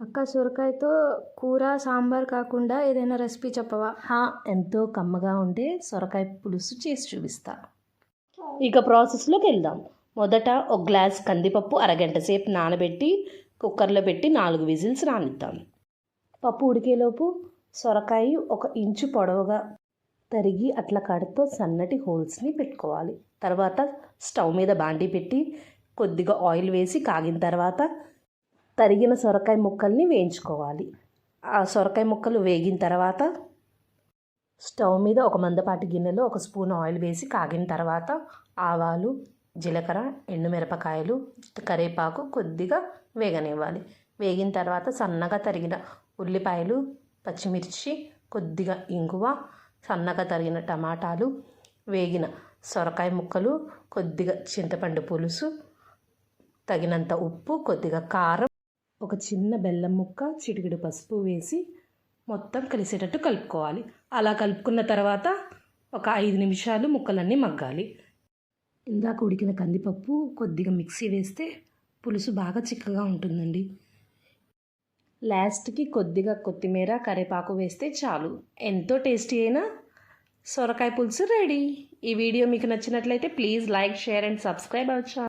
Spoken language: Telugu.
అక్క, సొరకాయతో కూర సాంబార్ కాకుండా ఏదైనా రెసిపీ చెప్పవా? ఎంతో కమ్మగా ఉండే సొరకాయ పులుసు చేసి చూపిస్తా. ఇక ప్రాసెస్లోకి వెళ్దాం. మొదట ఒక గ్లాస్ కందిపప్పు అరగంట సేపు నానబెట్టి కుక్కర్లో పెట్టి 4 విజిల్స్ రానిద్దాం. పప్పు ఉడికేలోపు సొరకాయ 1 ఇంచు పొడవుగా తరిగి అట్ల కాడతో సన్నటి హోల్స్ని పెట్టుకోవాలి. తర్వాత స్టవ్ మీద బాండీ పెట్టి కొద్దిగా ఆయిల్ వేసి కాగిన తర్వాత తరిగిన సొరకాయ ముక్కల్ని వేయించుకోవాలి. ఆ సొరకాయ ముక్కలు వేగిన తర్వాత స్టవ్ మీద ఒక మందపాటి గిన్నెలో 1 స్పూన్ ఆయిల్ వేసి కాగిన తర్వాత ఆవాలు, జీలకర్ర, ఎండుమిరపకాయలు, కరివేపాకు కొద్దిగా వేగనివ్వాలి. వేగిన తర్వాత సన్నగా తరిగిన ఉల్లిపాయలు, పచ్చిమిర్చి, కొద్దిగా ఇంగువ, సన్నగా తరిగిన టమాటాలు, వేగిన సొరకాయ ముక్కలు, కొద్దిగా చింతపండు పులుసు, తగినంత ఉప్పు, కొద్దిగా కారం, ఒక చిన్న బెల్లం ముక్క, చిటికెడు పసుపు వేసి మొత్తం కలిసేటట్టు కలుపుకోవాలి. అలా కలుపుకున్న తర్వాత ఒక 5 నిమిషాలు ముక్కలన్నీ మగ్గాలి. ఇందాక ఉడికిన కందిపప్పు కొద్దిగా మిక్సీ వేస్తే పులుసు బాగా చిక్కగా ఉంటుందండి. లాస్ట్కి కొద్దిగా కొత్తిమీర, కరివేపాకు వేస్తే చాలు. ఎంతో టేస్టీ అయిన సొరకాయ పులుసు రెడీ. ఈ వీడియో మీకు నచ్చినట్లయితే please like, share and subscribe our channel.